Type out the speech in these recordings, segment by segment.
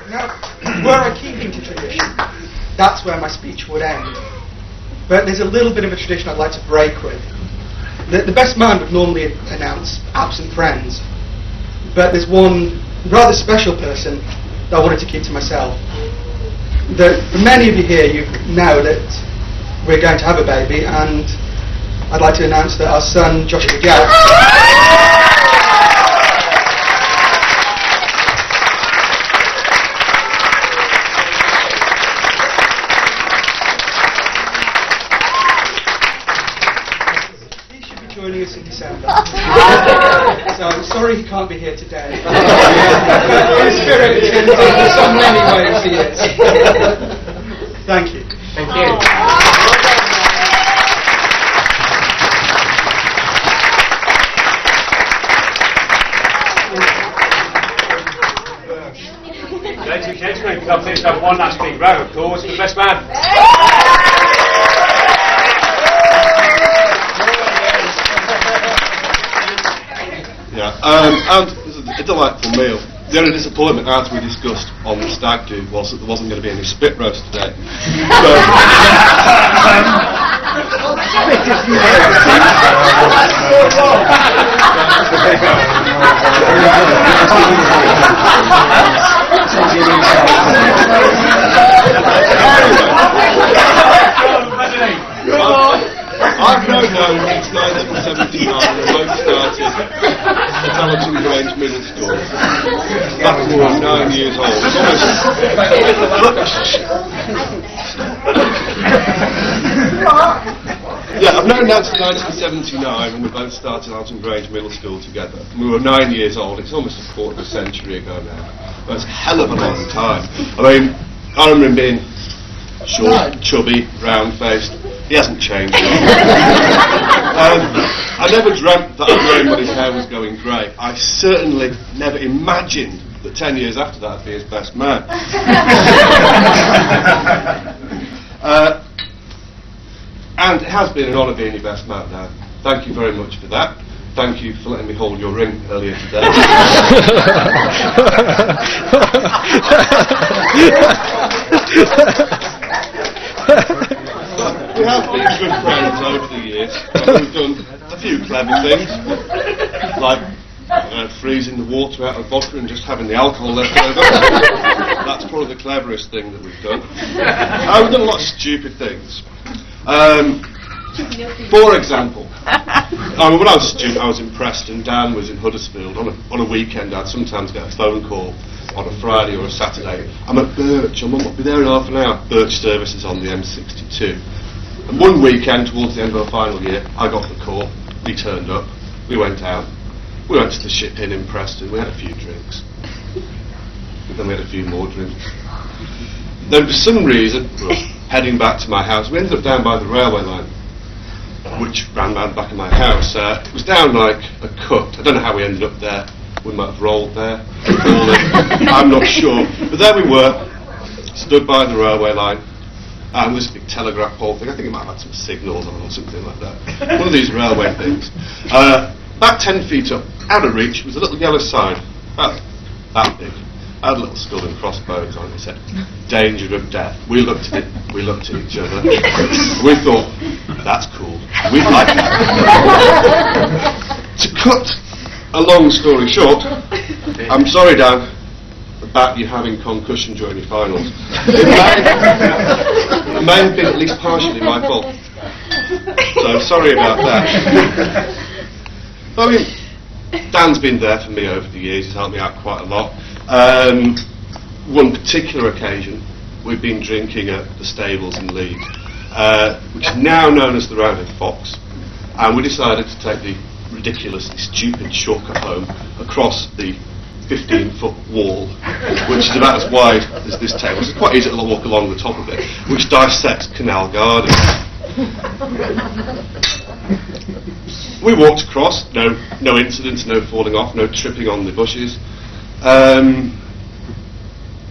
Now, were I keeping to tradition, that's where my speech would end. But there's a little bit of a tradition I'd like to break with. The best man would normally announce absent friends, but there's one rather special person that I wanted to keep to myself. For many of you here, you know that we're going to have a baby, and I'd like to announce that our son, Joshua Gell, joining us in December. So I'm sorry he can't be here today. But in spirit, in so many ways he is. Thank you. Thank you. Ladies and gentlemen, can I please have one last big round of applause for the best man? Yeah, and it was a delightful meal. The only disappointment, as we discussed on the stag do, was that there wasn't going to be any spit roast today. I've known since 1979 when I started at Hamilton Grange Middle School. Back when I was 9 years old. Yeah, I've known that since 1979 when we both started Hamilton Grange Middle School together. We were 9 years old. It's almost a quarter of a century ago now. That's a hell of a long time. I mean, I remember him being short, chubby, round-faced. He hasn't changed. I never dreamt that I'd known when his hair was going grey. I certainly never imagined that 10 years after that I'd be his best man. And it has been an honour being your best man now. Thank you very much for that. Thank you for letting me hold your ring earlier today. We have been good friends over the years. We've done a few clever things, like freezing the water out of vodka and just having the alcohol left over. That's probably the cleverest thing that we've done. We've done a lot of stupid things. For example, when I was a student, I was in Preston. Dan was in Huddersfield. On a weekend, I'd sometimes get a phone call on a Friday or a Saturday. I'm at Birch. I'll be there in half an hour. Birch service is on the M62. And one weekend, towards the end of our final year, I got the call. He turned up. We went out. We went to the Ship Inn in Preston. We had a few drinks. Then we had a few more drinks. Then for some reason, heading back to my house, we ended up down by the railway line, which ran round the back of my house. It was down like a cut. I don't know how we ended up there. We might have rolled there, I'm not sure. But there we were, stood by the railway line, and this big telegraph pole thing. I think it might have had some signals on or something like that. One of these railway things. About 10 feet up, out of reach, was a little yellow sign, about that big. Had a little skull and crossbones on it. It said, "Danger of death." We looked at it. We looked at each other. We thought, that's cool. We'd like that. To cut a long story short, I'm sorry, Dan, about you having concussion during your finals. It may have been at least partially my fault. So sorry about that. I mean, Dan's been there for me over the years. He's helped me out quite a lot. One particular occasion, we've been drinking at the stables in Leeds, which is now known as the Roundhead Fox, and we decided to take the ridiculously stupid shortcut home across the 15-foot wall, which is about as wide as this table. It's quite easy to walk along the top of it, which dissects Canal Garden. We walked across, no incidents, no falling off, no tripping on the bushes.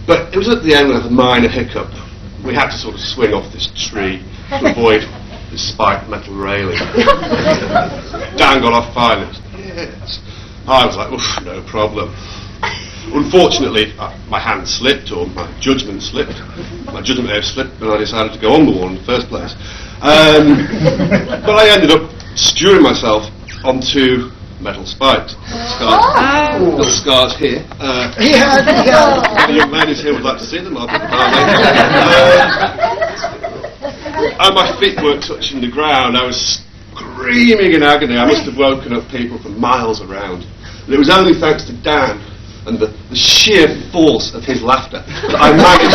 But it was at the end of a minor hiccup. We had to sort of swing off this tree to avoid the spiked metal railing. Dan got off fine. Yes. I was like, oof, no problem. Unfortunately, my hand slipped, or my judgment slipped. My judgment may have slipped when I decided to go on the wall in the first place. But I ended up skewering myself onto metal spikes. Little scars here. The young ladies here would like to see them. I'll put them down later. And my feet weren't touching the ground. I was screaming in agony. I must have woken up people for miles around. And it was only thanks to Dan and the sheer force of his laughter that I managed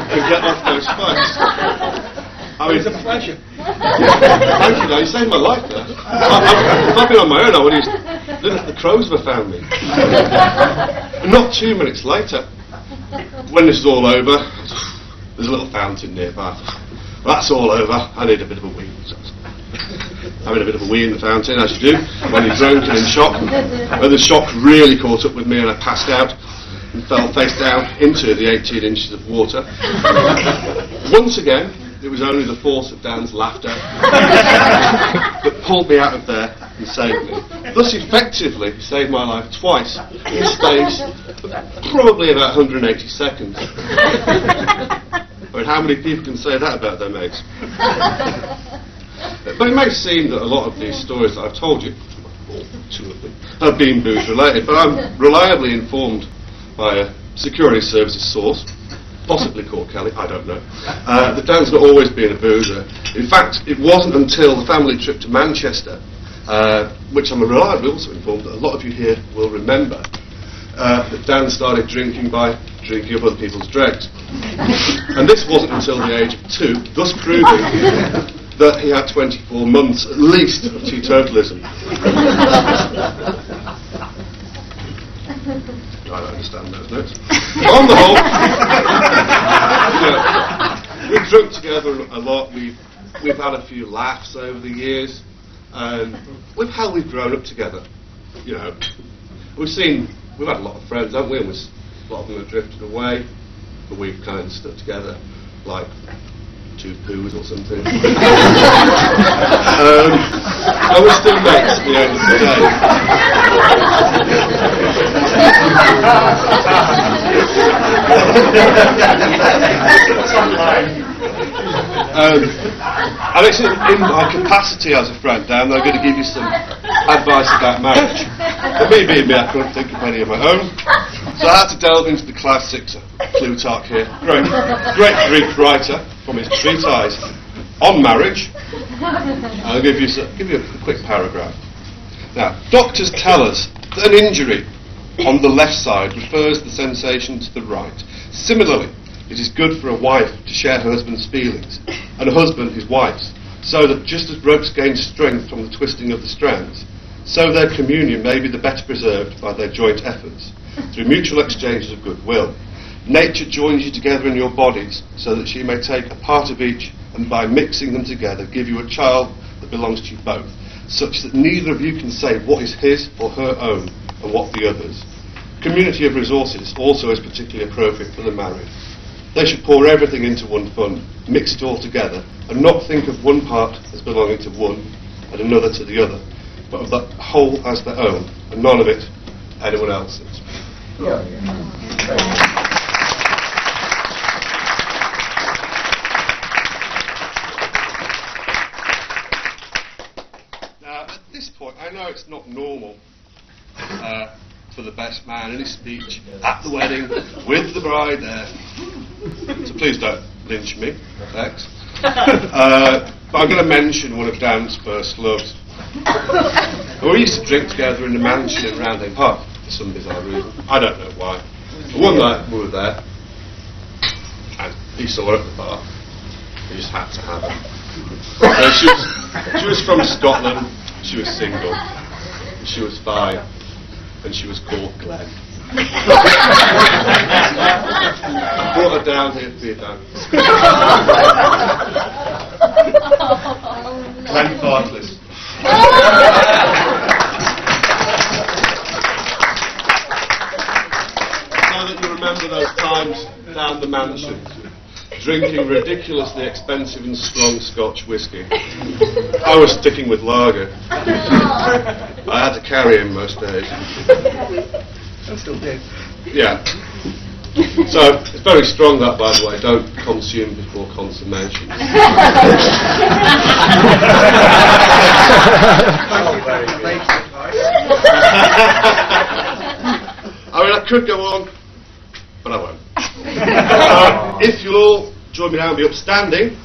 to get off those spikes. I mean, It's a pleasure. thank you, Dan. You saved my life there. If I'd been on my own, I would have the crows would have found me. And not 2 minutes later, when this is all over, there's a little fountain nearby. Well, that's all over. I need a bit of a wee. Having a bit of a wee in the fountain, as you do when you're drunk and in shock. But the shock really caught up with me, and I passed out and fell face down into the 18 inches of water. Once again, it was only the force of Dan's laughter that pulled me out of there and saved me. Thus effectively saved my life twice in the space of probably about 180 seconds. I mean, how many people can say that about their mates? But it may seem that a lot of these stories that I've told you, or 2 of them, have been booze related, but I'm reliably informed by a security services source, possibly called Kelly, I don't know, that Dan's not always been a boozer. In fact, it wasn't until the family trip to Manchester, which I'm reliably also informed that a lot of you here will remember, that Dan started drinking by drinking up other people's dregs. And this wasn't until the age of 2, thus proving that he had 24 months at least of teetotalism. I don't understand those notes. On the whole, we've drunk together a lot. We've had a few laughs over the years, and we've grown up together. You know, we've had a lot of friends, haven't we? And a lot of them have drifted away, but we've kind of stuck together like 2 poos or something. And we're still mates at the end of the day. And it's in my capacity as a friend, Dan, I'm going to give you some advice about marriage. But me being me, I couldn't think of any of my own. So I had to delve into the classics. Plutarch here, great Greek writer, from his treatise on marriage. I'll give you a quick paragraph. Now, doctors tell us that an injury on the left side refers the sensation to the right. Similarly, it is good for a wife to share her husband's feelings, and a husband his wife's, so that just as ropes gain strength from the twisting of the strands, so their communion may be the better preserved by their joint efforts, through mutual exchanges of goodwill. Nature joins you together in your bodies, so that she may take a part of each, and by mixing them together give you a child that belongs to you both, such that neither of you can say what is his or her own, and what the other's. Community of resources also is particularly appropriate for the married. They should pour everything into one fund, mix it all together, and not think of one part as belonging to one and another to the other, but of the whole as their own, and none of it anyone else's. Now, at this point, I know it's not normal for the best man in his speech at the wedding with the bride there. So please don't lynch me, thanks. But I'm going to mention one of Dan's first loves. We used to drink together in the mansion at Roundhay Park for some bizarre reason. I don't know why. But one night we were there, and he saw her at the bar. He just had to have her. She was from Scotland. She was single. She was fine. And she was called Glenn. I brought her down here for you, Dan. Glenn Fartless. So that you remember those times down the mansion, drinking ridiculously expensive and strong Scotch whisky. I was sticking with lager. I had to carry him most days. I still do. Yeah. So, it's very strong that, by the way, don't consume before consummation. Thank you for that late advice. I mean, I could go on, but I won't. If you'll all join me now and be upstanding,